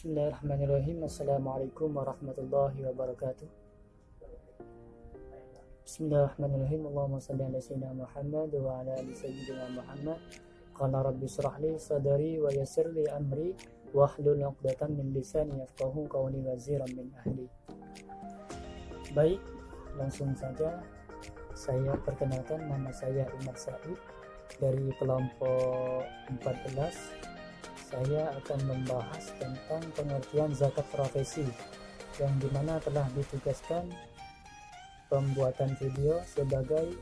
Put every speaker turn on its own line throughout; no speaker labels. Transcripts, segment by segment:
Bismillahirrahmanirrahim. Assalamualaikum warahmatullahi wabarakatuh. Bismillahirrahmanirrahim. Allahumma salli ala sayyidina Muhammad wa ala ali sayyidina Muhammad. Qala rabbi shrah li sadri wa yassir li amri wahlul 'uqdatam min lisani yafqahu qawli waziran min ahli. Baik, langsung saja saya perkenalkan, nama saya Umar Said dari kelompok 14. Saya akan membahas tentang pengertian zakat profesi, yang dimana telah ditugaskan pembuatan video sebagai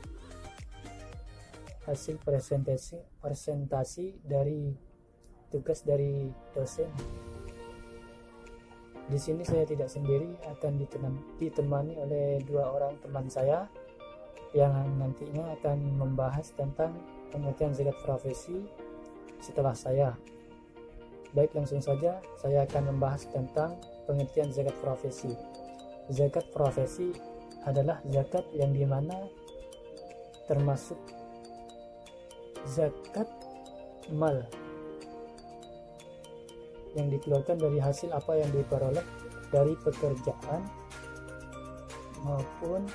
hasil presentasi dari tugas dari dosen. Di sini saya tidak sendiri, akan ditemani oleh dua orang teman saya yang nantinya akan membahas tentang pengertian zakat profesi setelah saya. Baik, langsung saja saya akan membahas tentang pengertian zakat profesi. Zakat profesi adalah zakat yang dimana termasuk zakat mal yang dikeluarkan dari hasil apa yang diperoleh dari pekerjaan maupun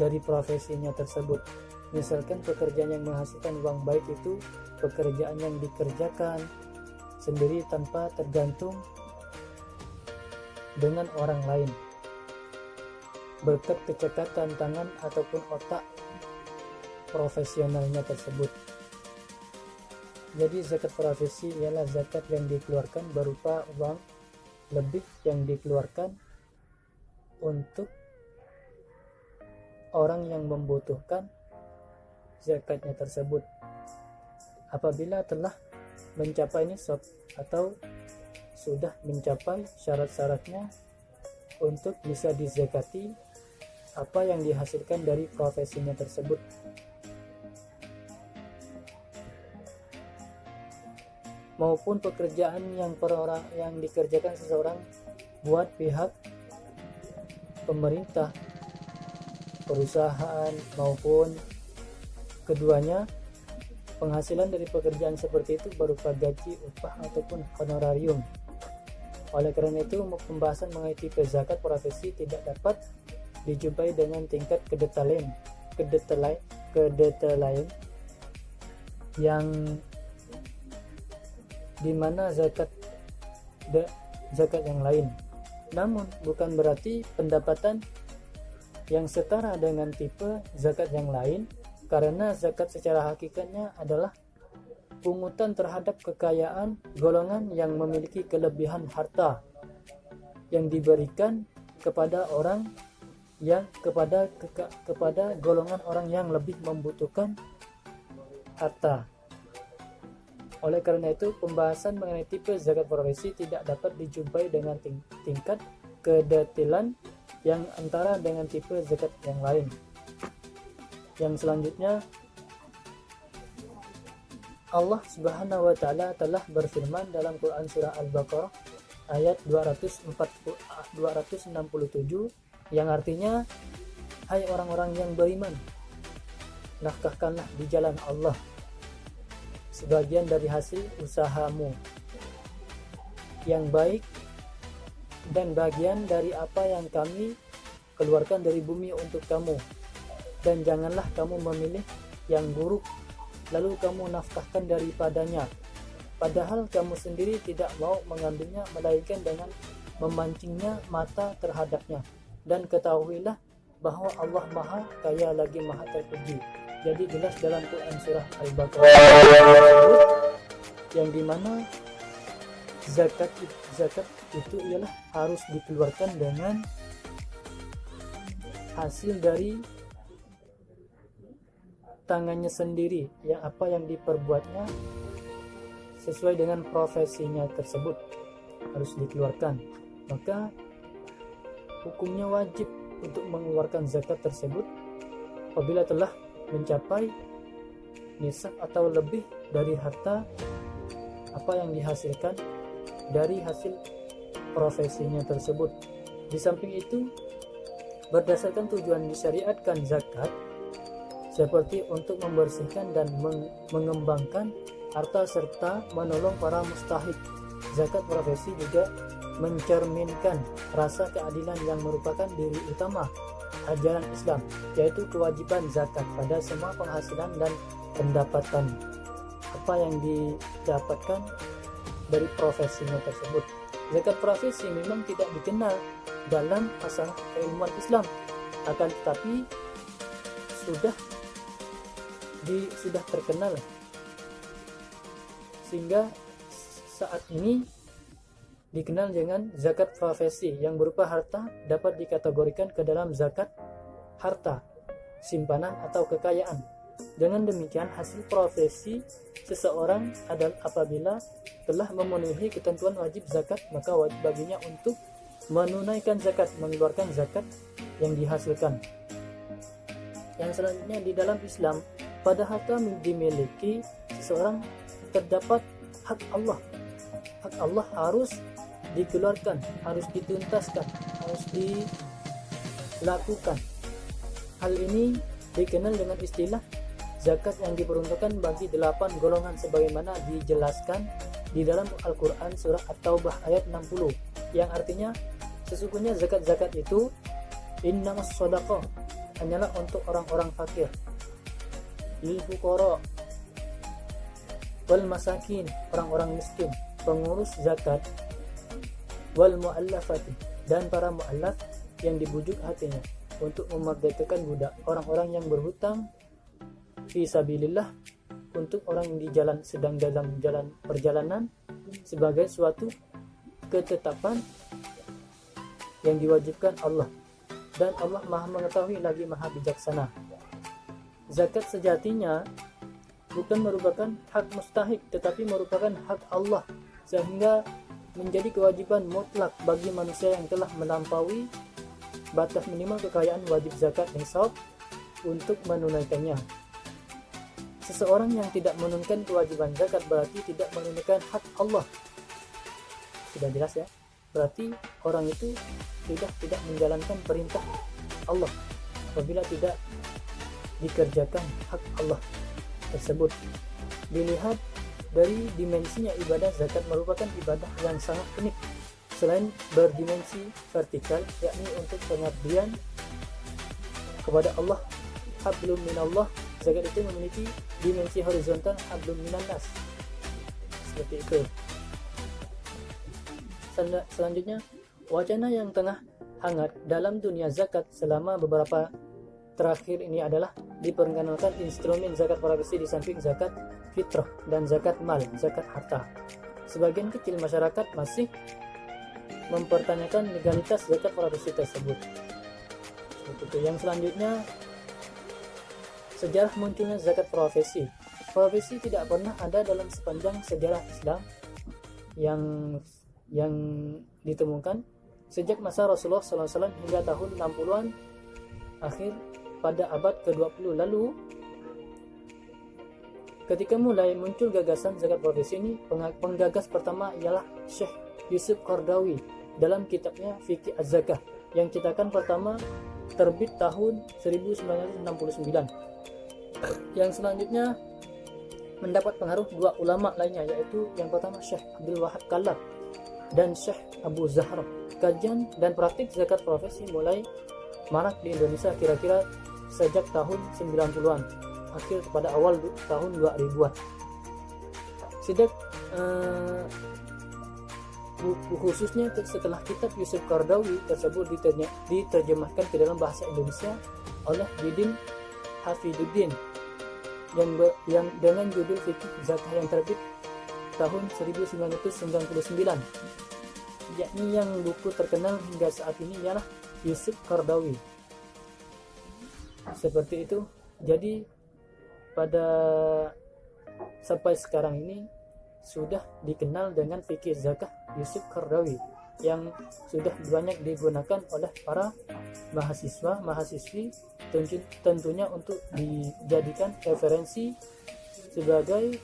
dari profesinya tersebut. Misalkan pekerjaan yang menghasilkan uang, baik itu pekerjaan yang dikerjakan sendiri tanpa tergantung dengan orang lain, berkat kecekatan tangan ataupun otak profesionalnya tersebut. Jadi zakat profesi ialah zakat yang dikeluarkan berupa uang lebih yang dikeluarkan untuk orang yang membutuhkan zakatnya tersebut apabila telah mencapai nisab atau sudah mencapai syarat-syaratnya untuk bisa dizakati apa yang dihasilkan dari profesinya tersebut. Maupun pekerjaan yang dikerjakan seseorang buat pihak pemerintah, perusahaan maupun keduanya. Penghasilan dari pekerjaan seperti itu berupa gaji, upah ataupun honorarium. Oleh karena itu, pembahasan mengenai tipe zakat profesi tidak dapat dijumpai dengan tingkat kedetailan yang dimana zakat yang lain. Namun bukan berarti pendapatan yang setara dengan tipe zakat yang lain, karena zakat secara hakikatnya adalah pungutan terhadap kekayaan golongan yang memiliki kelebihan harta yang diberikan kepada orang yang kepada golongan orang yang lebih membutuhkan harta. Oleh karena itu, pembahasan mengenai tipe zakat profesi tidak dapat dijumpai dengan tingkat kedetailan yang antara dengan tipe zakat yang lain. Yang selanjutnya, Allah Subhanahu wa taala telah berfirman dalam Quran surah Al-Baqarah ayat 267 yang artinya, hai orang-orang yang beriman, nafkahkanlah di jalan Allah sebagian dari hasil usahamu yang baik dan bagian dari apa yang kami keluarkan dari bumi untuk kamu, dan janganlah kamu memilih yang buruk lalu kamu nafkahkan daripadanya, padahal kamu sendiri tidak mau mengambilnya melainkan dengan memancingnya mata terhadapnya. Dan ketahuilah bahwa Allah Maha Kaya lagi Maha Terpuji. Jadi jelas dalam Quran surah Al-Baqarah yang dimana zakat itu ialah harus dikeluarkan dengan hasil dari tangannya sendiri, yang apa yang diperbuatnya sesuai dengan profesinya tersebut harus dikeluarkan. Maka hukumnya wajib untuk mengeluarkan zakat tersebut apabila telah mencapai nisab atau lebih dari harta apa yang dihasilkan dari hasil profesinya tersebut. Di samping itu, berdasarkan tujuan disyariatkan zakat seperti untuk membersihkan dan mengembangkan harta serta menolong para mustahik zakat profesi juga mencerminkan rasa keadilan yang merupakan diri utama ajaran Islam, yaitu kewajiban zakat pada semua penghasilan dan pendapatan apa yang didapatkan dari profesinya tersebut. Zakat profesi memang tidak dikenal dalam masalah keilmuan Islam, akan tetapi sudah terkenal sehingga saat ini dikenal dengan zakat profesi yang berupa harta dapat dikategorikan ke dalam zakat harta, simpanan atau kekayaan. Dengan demikian hasil profesi seseorang adalah apabila telah memenuhi ketentuan wajib zakat, maka wajib baginya untuk menunaikan zakat, mengeluarkan zakat yang dihasilkan. Yang selanjutnya, di dalam Islam pada harta dimiliki seseorang terdapat hak Allah. Hak Allah harus dikeluarkan, harus dituntaskan, harus dilakukan. Hal ini dikenal dengan istilah zakat yang diperuntukkan bagi 8 golongan sebagaimana dijelaskan di dalam Al-Quran surah At-Taubah ayat 60, yang artinya sesungguhnya zakat-zakat itu innamas shadaqah, hanyalah untuk orang-orang fakir, lil fuqara wal masakin, orang-orang miskin, pengurus zakat, wal mu'allafati, dan para mu'allaf yang dibujuk hatinya, untuk memerdekakan budak, orang-orang yang berhutang fi sabilillah, untuk orang yang sedang dalam jalan perjalanan, sebagai suatu ketetapan yang diwajibkan Allah, dan Allah Maha mengetahui lagi Maha bijaksana. Zakat sejatinya bukan merupakan hak mustahik, tetapi merupakan hak Allah, sehingga menjadi kewajiban mutlak bagi manusia yang telah melampaui batas minimal kekayaan wajib zakat nisab untuk menunaikannya. Seseorang yang tidak menunaikan kewajiban zakat berarti tidak menunaikan hak Allah. Sudah jelas ya? Berarti orang itu sudah tidak menjalankan perintah Allah apabila tidak dikerjakan hak Allah tersebut. Dilihat dari dimensinya, ibadah zakat merupakan ibadah yang sangat unik. Selain berdimensi vertikal, yakni untuk pengabdian kepada Allah, hablum minallah, zakat itu memiliki dimensi horizontal, hablum minannas, seperti itu. Selanjutnya, wacana yang tengah hangat dalam dunia zakat selama beberapa terakhir ini adalah diperkenalkan instrumen zakat profesi di samping zakat fitrah dan zakat mal, zakat harta. Sebagian kecil masyarakat masih mempertanyakan legalitas zakat profesi tersebut. Seperti yang selanjutnya, sejarah munculnya zakat profesi. Profesi tidak pernah ada dalam sepanjang sejarah Islam yang ditemukan sejak masa Rasulullah SAW hingga tahun 60-an akhir pada abad ke-20 lalu. Ketika mulai muncul gagasan zakat profesi ini, penggagas pertama ialah Syekh Yusuf Qaradawi dalam kitabnya Fiqh Az-Zakah yang cetakan pertama terbit tahun 1969. Yang selanjutnya mendapat pengaruh dua ulama lainnya, yaitu yang pertama Syekh Abdul Wahab Kallaf dan Syekh Abu Zahra. Kajian dan praktik zakat profesi mulai marak di Indonesia kira-kira sejak tahun 90-an akhir pada awal tahun 2000-an. Sejak khususnya setelah kitab Yusuf Qaradawi tersebut diterjemahkan ke dalam bahasa Indonesia oleh Didin Hafiduddin yang dengan judul Fikih Zakah yang terbit tahun 1999, yakni yang buku terkenal hingga saat ini ialah Yusuf Qaradawi. Seperti itu. Jadi sampai sekarang ini sudah dikenal dengan fikih zakah Yusuf Qaradawi yang sudah banyak digunakan oleh para mahasiswa, mahasiswi, tentunya untuk dijadikan referensi sebagai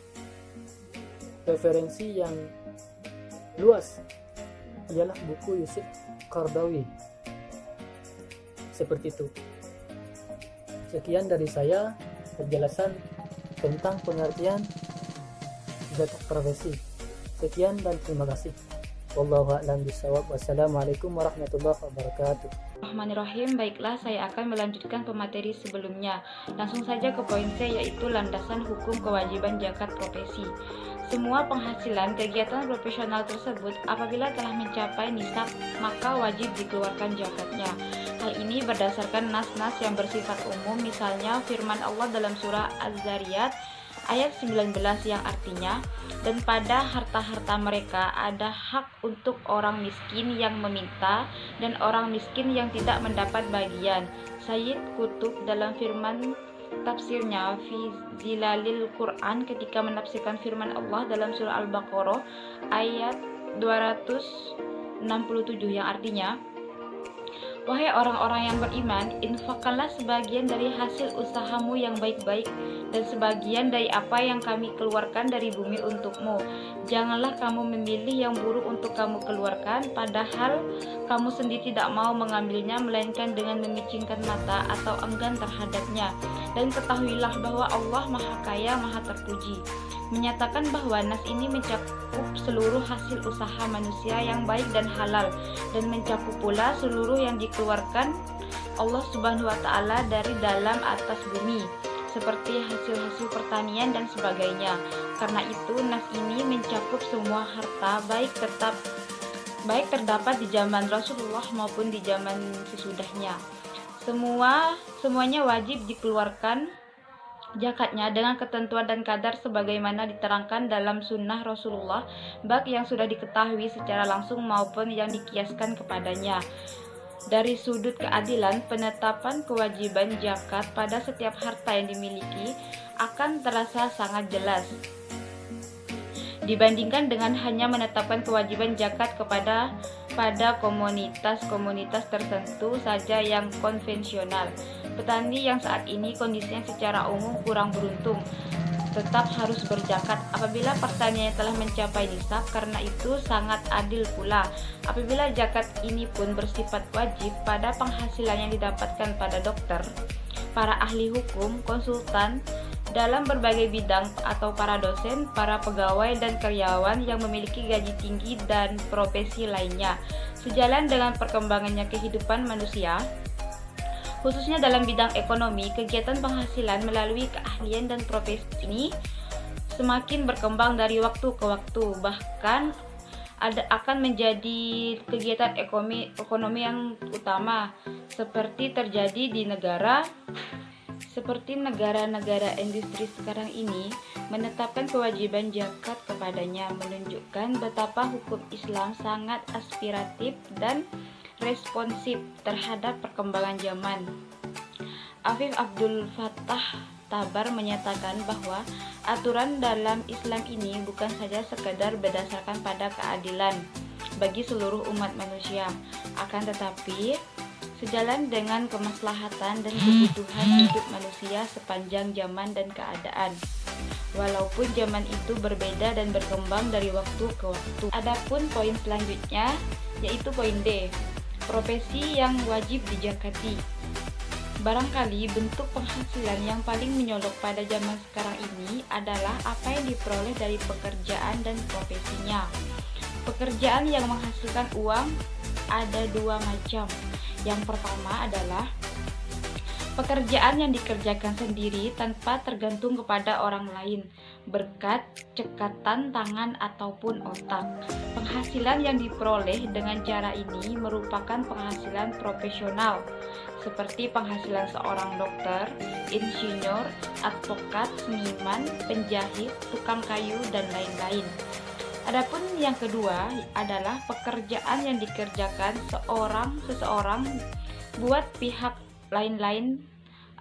referensi yang luas ialah buku Yusuf Qaradawi. Seperti itu. Sekian dari saya penjelasan tentang pengertian zakat profesi. Sekian dan terima kasih. Wallahu a'lam bishawab. Wassalamualaikum warahmatullahi wabarakatuh.
Bismillahirrahmanirrahim. Baiklah, saya akan melanjutkan pemateri sebelumnya. Langsung saja ke poin C, yaitu landasan hukum kewajiban zakat profesi. Semua penghasilan kegiatan profesional tersebut apabila telah mencapai nisab, maka wajib dikeluarkan zakatnya. Hal ini berdasarkan nas-nas yang bersifat umum, misalnya firman Allah dalam surah Az-Zariyat ayat 19 yang artinya, dan pada harta-harta mereka ada hak untuk orang miskin yang meminta dan orang miskin yang tidak mendapat bagian. Sayyid Qutb dalam firman tafsirnya fi Zilalil Quran ketika menafsirkan firman Allah dalam surah Al-Baqarah ayat 267 yang artinya, wahai orang-orang yang beriman, infakkanlah sebagian dari hasil usahamu yang baik-baik dan sebagian dari apa yang kami keluarkan dari bumi untukmu. Janganlah kamu memilih yang buruk untuk kamu keluarkan, padahal kamu sendiri tidak mau mengambilnya, melainkan dengan memicingkan mata atau enggan terhadapnya. Dan ketahuilah bahwa Allah Maha Kaya, Maha Terpuji. Menyatakan bahwa nas ini mencakup seluruh hasil usaha manusia yang baik dan halal, dan mencakup pula seluruh yang dikeluarkan Allah Subhanahu wa Ta'ala dari dalam atas bumi, seperti hasil-hasil pertanian dan sebagainya. Karena itu nas ini mencakup semua harta, baik terdapat di zaman Rasulullah maupun di zaman sesudahnya. Semuanya wajib dikeluarkan zakatnya dengan ketentuan dan kadar sebagaimana diterangkan dalam sunnah Rasulullah, baik yang sudah diketahui secara langsung maupun yang dikiaskan kepadanya. Dari sudut keadilan, penetapan kewajiban zakat pada setiap harta yang dimiliki akan terasa sangat jelas dibandingkan dengan hanya menetapkan kewajiban zakat pada komunitas-komunitas tertentu saja yang konvensional. Petani yang saat ini kondisinya secara umum kurang beruntung tetap harus berzakat apabila pertaniannya telah mencapai nisab. Karena itu sangat adil pula apabila zakat ini pun bersifat wajib pada penghasilan yang didapatkan pada dokter, para ahli hukum, konsultan dalam berbagai bidang, atau para dosen, para pegawai dan karyawan yang memiliki gaji tinggi dan profesi lainnya. Sejalan dengan perkembangannya kehidupan manusia, khususnya dalam bidang ekonomi, kegiatan penghasilan melalui keahlian dan profesi ini semakin berkembang dari waktu ke waktu, bahkan akan menjadi kegiatan ekonomi yang utama, seperti terjadi di negara-negara industri sekarang ini. Menetapkan kewajiban zakat kepadanya menunjukkan betapa hukum Islam sangat aspiratif dan responsif terhadap perkembangan zaman. Afif Abdul Fattah Tabar menyatakan bahwa aturan dalam Islam ini bukan saja sekedar berdasarkan pada keadilan bagi seluruh umat manusia, akan tetapi sejalan dengan kemaslahatan dan kebutuhan hidup manusia sepanjang zaman dan keadaan. Walaupun zaman itu berbeda dan berkembang dari waktu ke waktu. Adapun poin selanjutnya yaitu poin D, profesi yang wajib dizakati. Barangkali bentuk penghasilan yang paling menyolok pada zaman sekarang ini adalah apa yang diperoleh dari pekerjaan dan profesinya. Pekerjaan yang menghasilkan uang ada dua macam. Yang pertama adalah pekerjaan yang dikerjakan sendiri tanpa tergantung kepada orang lain, berkat cekatan tangan ataupun otak. Penghasilan yang diperoleh dengan cara ini merupakan penghasilan profesional, seperti penghasilan seorang dokter, insinyur, advokat, seniman, penjahit, tukang kayu, dan lain-lain. Adapun yang kedua adalah pekerjaan yang dikerjakan seseorang buat pihak lain-lain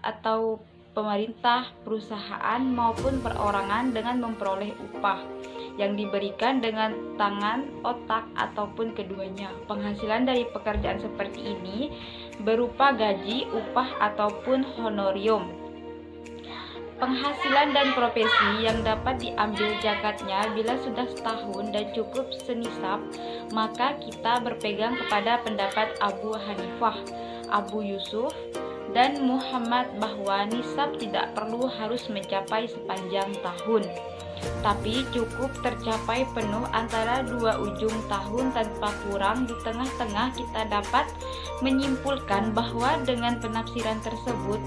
atau pemerintah, perusahaan maupun perorangan dengan memperoleh upah yang diberikan dengan tangan, otak, ataupun keduanya. Penghasilan dari pekerjaan seperti ini berupa gaji, upah, ataupun honorium. Penghasilan dan profesi yang dapat diambil zakatnya bila sudah setahun dan cukup senisab, maka kita berpegang kepada pendapat Abu Hanifah. Abu Yusuf, dan Muhammad bahwa nisab tidak perlu harus mencapai sepanjang tahun, tapi cukup tercapai penuh antara dua ujung tahun tanpa kurang. Di tengah-tengah kita dapat menyimpulkan bahwa dengan penafsiran tersebut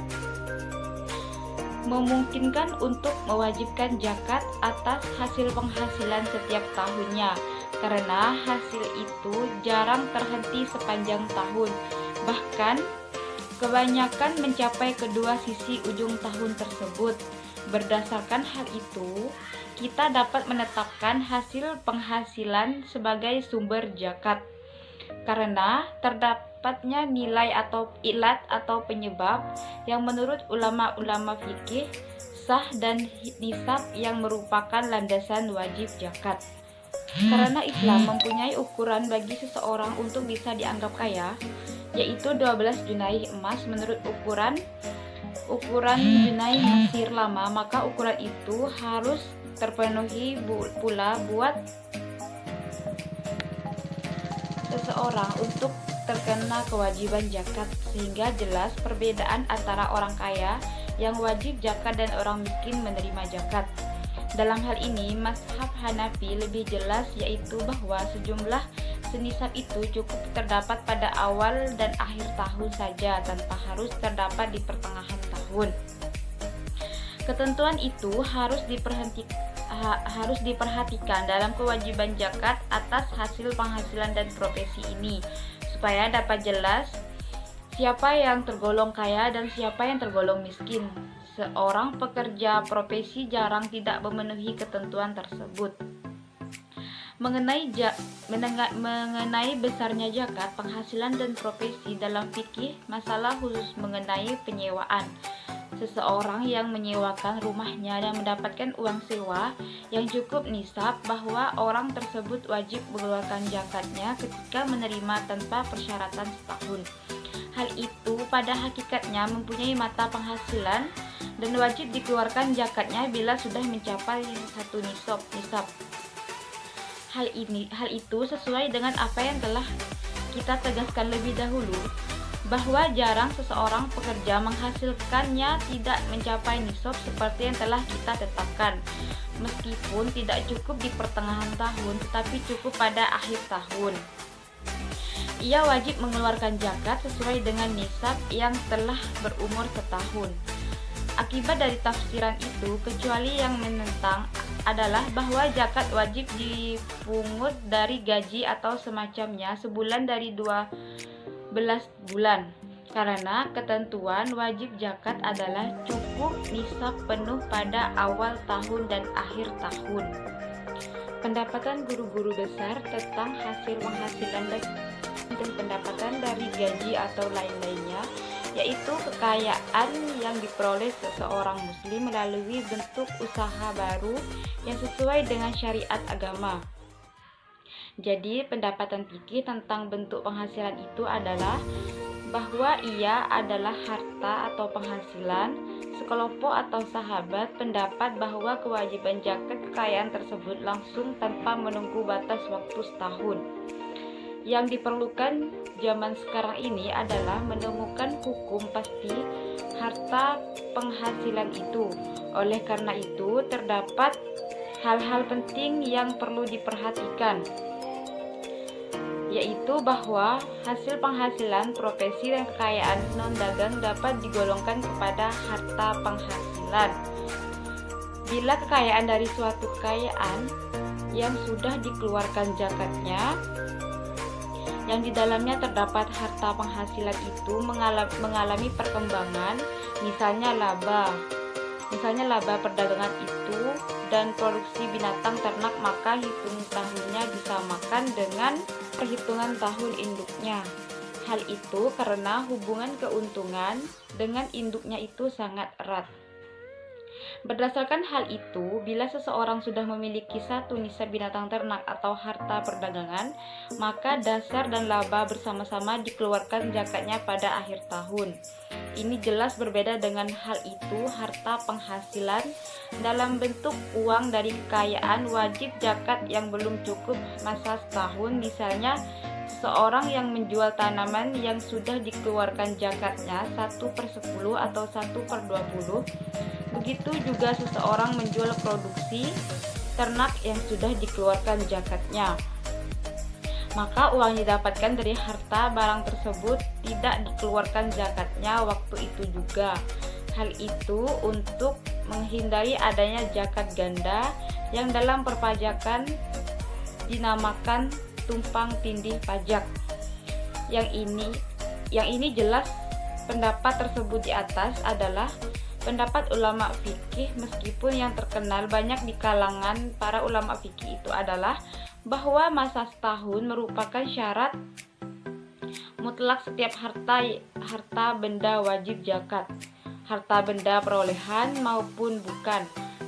memungkinkan untuk mewajibkan zakat atas hasil penghasilan setiap tahunnya, karena hasil itu jarang terhenti sepanjang tahun, bahkan kebanyakan mencapai kedua sisi ujung tahun tersebut. Berdasarkan hal itu, kita dapat menetapkan hasil penghasilan sebagai sumber zakat, karena terdapatnya nilai atau ilat atau penyebab yang menurut ulama-ulama fikih sah dan nisab yang merupakan landasan wajib zakat. Karena Islam mempunyai ukuran bagi seseorang untuk bisa dianggap kaya, yaitu 12 junaih emas menurut ukuran junaih Mesir lama, maka ukuran itu harus terpenuhi pula buat seseorang untuk terkena kewajiban zakat, sehingga jelas perbedaan antara orang kaya yang wajib zakat dan orang miskin menerima zakat. Dalam hal ini, mazhab Hanafi lebih jelas, yaitu bahwa sejumlah senisab itu cukup terdapat pada awal dan akhir tahun saja, tanpa harus terdapat di pertengahan tahun. Ketentuan itu harus diperhatikan dalam kewajiban zakat atas hasil penghasilan dan profesi ini, supaya dapat jelas siapa yang tergolong kaya dan siapa yang tergolong miskin. Seorang pekerja profesi jarang tidak memenuhi ketentuan tersebut. Mengenai besarnya zakat, penghasilan dan profesi dalam fikih, masalah khusus mengenai penyewaan. Seseorang yang menyewakan rumahnya dan mendapatkan uang sewa yang cukup nisab, bahwa orang tersebut wajib mengeluarkan zakatnya ketika menerima tanpa persyaratan setahun. Hal itu pada hakikatnya mempunyai mata penghasilan dan wajib dikeluarkan zakatnya bila sudah mencapai satu nisab. Hal itu sesuai dengan apa yang telah kita tegaskan lebih dahulu, bahwa jarang seseorang pekerja menghasilkannya tidak mencapai nisab seperti yang telah kita tetapkan, meskipun tidak cukup di pertengahan tahun tetapi cukup pada akhir tahun. Ia wajib mengeluarkan zakat sesuai dengan nisab yang telah berumur setahun. Akibat dari tafsiran itu, kecuali yang menentang adalah bahwa zakat wajib dipungut dari gaji atau semacamnya sebulan dari 12 bulan, karena ketentuan wajib zakat adalah cukup nisab penuh pada awal tahun dan akhir tahun. Pendapatan guru-guru besar tentang hasil penghasilan dan pendapatan dari gaji atau lain-lainnya, yaitu kekayaan yang diperoleh seseorang muslim melalui bentuk usaha baru yang sesuai dengan syariat agama. Jadi pendapatan fikih tentang bentuk penghasilan itu adalah bahwa ia adalah harta atau penghasilan. Sekelompok atau sahabat pendapat bahwa kewajiban zakat kekayaan tersebut langsung tanpa menunggu batas waktu setahun. Yang diperlukan zaman sekarang ini adalah menemukan hukum pasti harta penghasilan itu. Oleh karena itu, terdapat hal-hal penting yang perlu diperhatikan, yaitu bahwa hasil penghasilan, profesi, dan kekayaan non-dagang dapat digolongkan kepada harta penghasilan. Bila kekayaan dari suatu kekayaan yang sudah dikeluarkan zakatnya, yang di dalamnya terdapat harta penghasilan itu mengalami perkembangan, misalnya laba perdagangan itu dan produksi binatang ternak, maka hitung tahunnya disamakan dengan perhitungan tahun induknya. Hal itu karena hubungan keuntungan dengan induknya itu sangat erat. Berdasarkan hal itu, bila seseorang sudah memiliki satu nisab binatang ternak atau harta perdagangan, maka dasar dan laba bersama-sama dikeluarkan zakatnya pada akhir tahun. Ini jelas berbeda dengan hal itu harta penghasilan dalam bentuk uang dari kekayaan wajib zakat yang belum cukup masa setahun, misalnya Seseorang yang menjual tanaman yang sudah dikeluarkan zakatnya 1/10 atau 1/20. Begitu juga seseorang menjual produksi ternak yang sudah dikeluarkan zakatnya. Maka uang yang didapatkan dari harta barang tersebut tidak dikeluarkan zakatnya waktu itu juga. Hal itu untuk menghindari adanya zakat ganda yang dalam perpajakan dinamakan tumpang tindih pajak. Yang ini jelas pendapat tersebut di atas adalah pendapat ulama fikih, meskipun yang terkenal banyak di kalangan para ulama fikih itu adalah bahwa masa setahun merupakan syarat mutlak setiap harta benda wajib zakat, harta benda perolehan maupun bukan.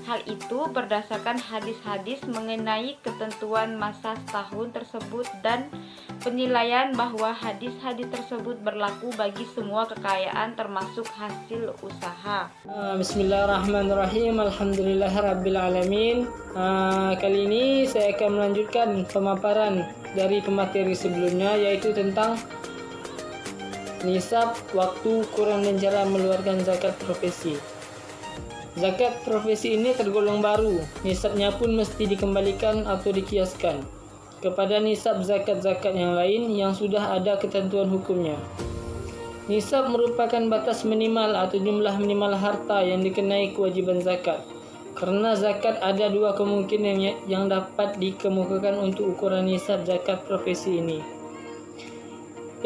Hal itu berdasarkan hadis-hadis mengenai ketentuan masa setahun tersebut dan penilaian bahwa hadis-hadis tersebut berlaku bagi semua kekayaan termasuk hasil usaha.
Bismillahirrahmanirrahim. Alhamdulillahirrabbilalamin. Kali ini saya akan melanjutkan pemaparan dari pemateri sebelumnya, yaitu tentang nisab, waktu, ukuran dan cara mengeluarkan zakat profesi. Zakat profesi ini tergolong baru, nisabnya pun mesti dikembalikan atau dikiaskan kepada nisab zakat-zakat yang lain yang sudah ada ketentuan hukumnya. Nisab merupakan batas minimal atau jumlah minimal harta yang dikenai kewajiban zakat. Karena zakat ada dua kemungkinan yang dapat dikemukakan untuk ukuran nisab zakat profesi ini.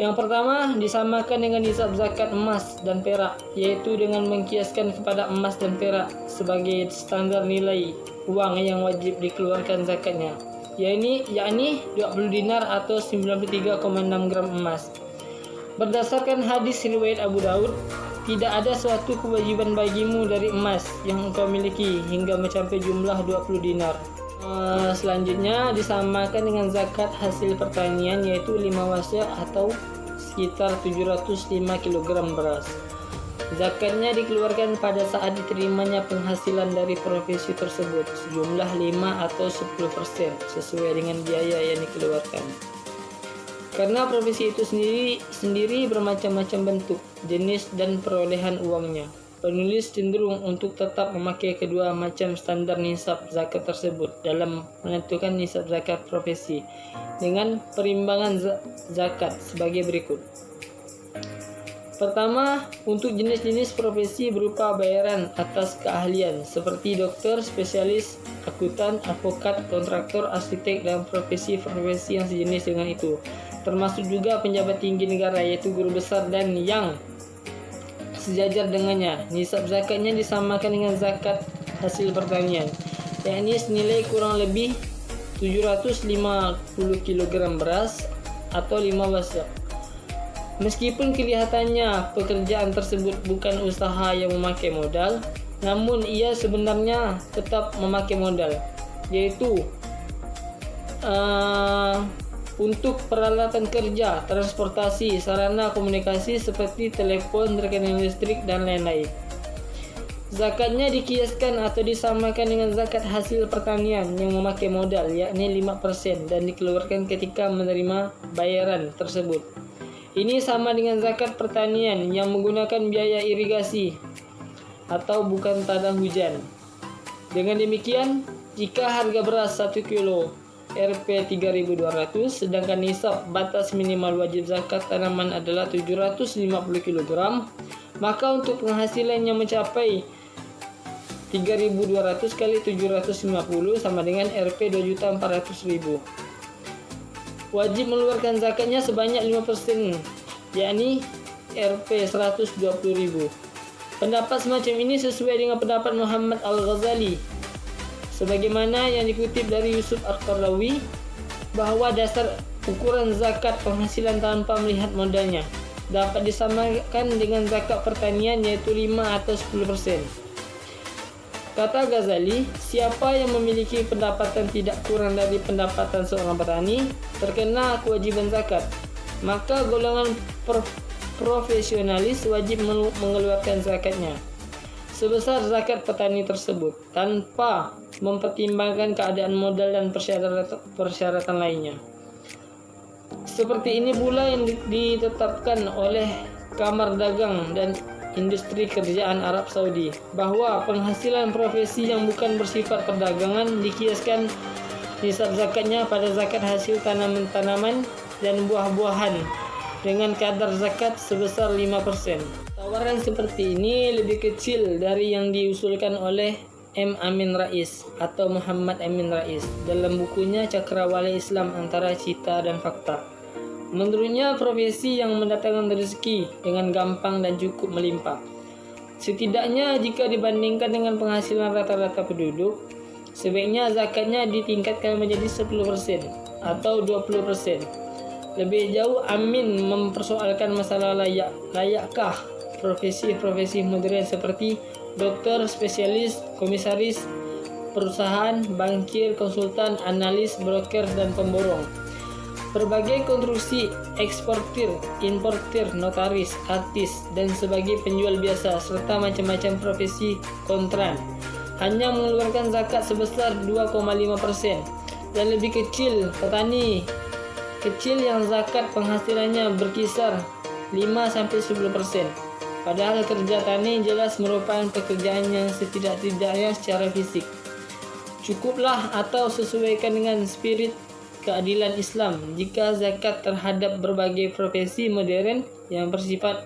Yang pertama, disamakan dengan nisab zakat emas dan perak, yaitu dengan mengkiaskan kepada emas dan perak sebagai standar nilai uang yang wajib dikeluarkan zakatnya, yakni 20 dinar atau 93,6 gram emas. Berdasarkan hadis riwayat Abu Daud, tidak ada suatu kewajiban bagimu dari emas yang engkau miliki hingga mencapai jumlah 20 dinar. Selanjutnya disamakan dengan zakat hasil pertanian, yaitu 5 wasyak atau sekitar 705 kg beras. Zakatnya dikeluarkan pada saat diterimanya penghasilan dari profesi tersebut sejumlah 5 atau 10% sesuai dengan biaya yang dikeluarkan. Karena profesi itu sendiri bermacam-macam bentuk, jenis dan perolehan uangnya, penulis cenderung untuk tetap memakai kedua macam standar nisab zakat tersebut dalam menentukan nisab zakat profesi dengan perimbangan zakat sebagai berikut. Pertama, untuk jenis-jenis profesi berupa bayaran atas keahlian seperti dokter, spesialis, akuntan, advokat, kontraktor, arsitek, dan profesi-profesi yang sejenis dengan itu, termasuk juga penjabat tinggi negara yaitu guru besar dan yang sejajar dengannya. Nisab zakatnya disamakan dengan zakat hasil pertanian, yakni senilai kurang lebih 750 kg beras atau 5 wasyak. Meskipun kelihatannya pekerjaan tersebut bukan usaha yang memakai modal, namun ia sebenarnya tetap memakai modal, yaitu untuk peralatan kerja, transportasi, sarana komunikasi seperti telepon, rekening listrik, dan lain-lain. Zakatnya dikiaskan atau disamakan dengan zakat hasil pertanian yang memakai modal, yakni 5%, dan dikeluarkan ketika menerima bayaran tersebut. Ini sama dengan zakat pertanian yang menggunakan biaya irigasi atau bukan tanah hujan. Dengan demikian, jika harga beras 1 kilo Rp 3.200, sedangkan nisab batas minimal wajib zakat tanaman adalah 750 kg, maka untuk penghasilan yang mencapai 3.200 kali 750 sama dengan Rp 2.400.000. Wajib mengeluarkan zakatnya sebanyak 5%, yakni Rp 120.000. Pendapat semacam ini sesuai dengan pendapat Muhammad Al-Ghazali, sebagaimana yang dikutip dari Yusuf Al-Qardawi, bahwa dasar ukuran zakat penghasilan tanpa melihat modalnya dapat disamakan dengan zakat pertanian, yaitu 5 atau 10%. Kata Ghazali, siapa yang memiliki pendapatan tidak kurang dari pendapatan seorang petani terkena kewajiban zakat, maka golongan profesionalis wajib mengeluarkan zakatnya sebesar zakat petani tersebut tanpa mempertimbangkan keadaan modal dan persyaratan lainnya. Seperti ini pula yang ditetapkan oleh Kamar Dagang dan Industri Kerjaan Arab Saudi, bahwa penghasilan profesi yang bukan bersifat perdagangan dikiaskan nisab zakatnya pada zakat hasil tanaman-tanaman dan buah-buahan dengan kadar zakat sebesar 5%. Tawaran seperti ini lebih kecil dari yang diusulkan oleh M. Amin Rais atau Muhammad Amin Rais dalam bukunya Cakrawala Islam Antara Cita dan Fakta. Menurutnya, profesi yang mendatangkan rezeki dengan gampang dan cukup melimpah. Setidaknya jika dibandingkan dengan penghasilan rata-rata penduduk, sebaiknya zakatnya ditingkatkan menjadi 10% atau 20%. Lebih jauh, Amin mempersoalkan masalah layakkah profesi-profesi modern seperti dokter, spesialis, komisaris perusahaan, bankir, konsultan, analis, broker, dan pemborong. Berbagai konstruksi, eksportir, importir, notaris, artis, dan sebagai penjual biasa, serta macam-macam profesi kontran, hanya mengeluarkan zakat sebesar 2,5%, dan lebih kecil petani kecil yang zakat penghasilannya berkisar 5-10%. Padahal kerja tani jelas merupakan pekerjaan yang setidak-tidaknya secara fisik. Cukuplah atau sesuaikan dengan spirit keadilan Islam jika zakat terhadap berbagai profesi modern yang bersifat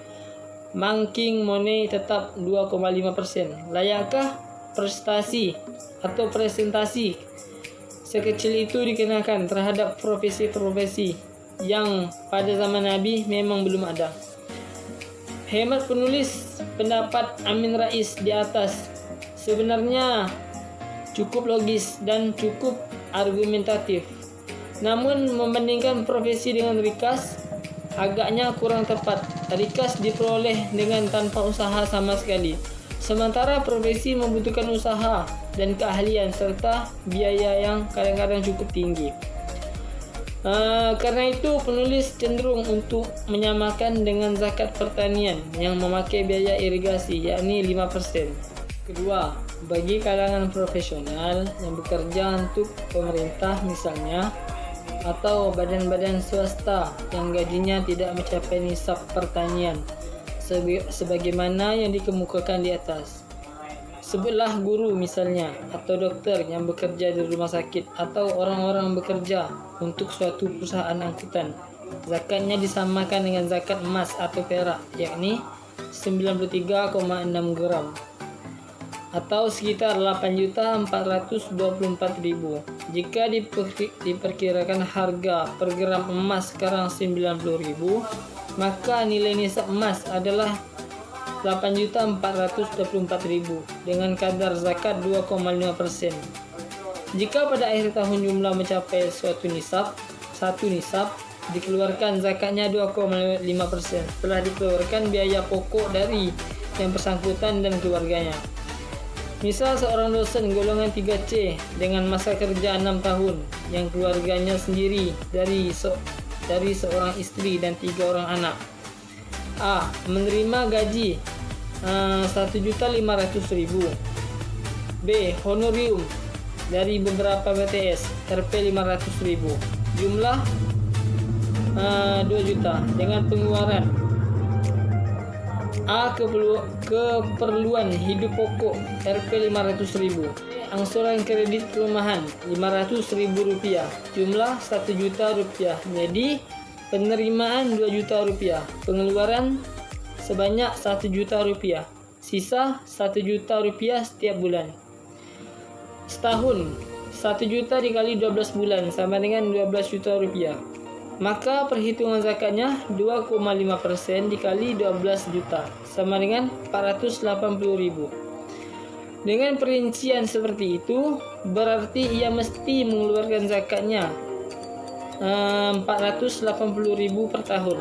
making money tetap 2,5%. Layakkah prestasi atau presentasi sekecil itu dikenakan terhadap profesi-profesi yang pada zaman Nabi memang belum ada? Hemat penulis pendapat Amin Rais di atas sebenarnya cukup logis dan cukup argumentatif. Namun membandingkan profesi dengan rikas agaknya kurang tepat. Rikas diperoleh dengan tanpa usaha sama sekali, sementara profesi membutuhkan usaha dan keahlian serta biaya yang kadang-kadang cukup tinggi. Karena itu penulis cenderung untuk menyamakan dengan zakat pertanian yang memakai biaya irigasi, yakni 5%. Kedua, bagi kalangan profesional yang bekerja untuk pemerintah misalnya, atau badan-badan swasta yang gajinya tidak mencapai nisab pertanian sebagaimana yang dikemukakan di atas. Sebutlah guru misalnya, atau dokter yang bekerja di rumah sakit, atau orang-orang bekerja untuk suatu perusahaan angkutan. Zakatnya disamakan dengan zakat emas atau perak, yakni 93,6 gram atau sekitar 8.424.000. Jika diperkirakan harga per gram emas sekarang 90.000, maka nilai nisab emas adalah 8.424.000 dengan kadar zakat 2,5%. Jika pada akhir tahun jumlah mencapai satu nisab, dikeluarkan zakatnya 2,5%. Setelah dikeluarkan biaya pokok dari yang bersangkutan dan keluarganya. Misal seorang dosen golongan 3C dengan masa kerja 6 tahun yang keluarganya sendiri dari seorang istri dan 3 orang anak. A. Menerima gaji 1.500.000. B. Honorium dari beberapa BTS Rp 500.000. Jumlah 2 juta dengan pengeluaran A. Keperluan hidup pokok Rp 500.000. Angsuran kredit perumahan Rp500.000. Jumlah 1 juta rupiah. Jadi penerimaan 2 juta rupiah. Pengeluaran sebanyak 1 juta rupiah. Sisa 1 juta rupiah setiap bulan. Setahun 1 juta dikali 12 bulan sama dengan 12 juta rupiah. Maka perhitungan zakatnya 2,5% dikali 12 juta sama dengan 480.000. Dengan perincian seperti itu, berarti ia mesti mengeluarkan zakatnya 480.000 per tahun.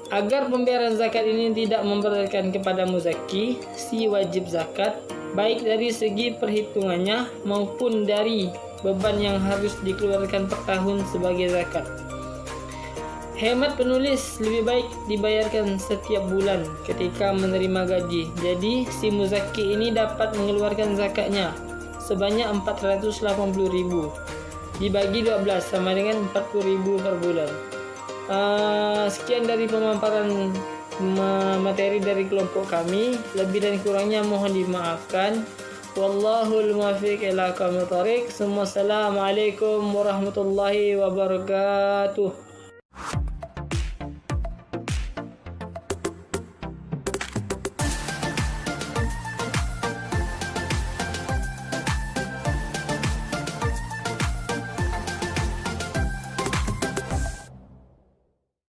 Agar pembayaran zakat ini tidak memberatkan kepada muzaki, si wajib zakat, baik dari segi perhitungannya maupun dari beban yang harus dikeluarkan per tahun sebagai zakat. Hemat penulis, lebih baik dibayarkan setiap bulan ketika menerima gaji. Jadi si muzaki ini dapat mengeluarkan zakatnya sebanyak 480.000 dibagi 12 sama dengan 40.000 per bulan. Sekian dari pemaparan materi dari kelompok kami. Lebih dan kurangnya mohon dimaafkan. Wallahul muwaffiq ila aqwamit thoriq. Assalamualaikum warahmatullahi wabarakatuh.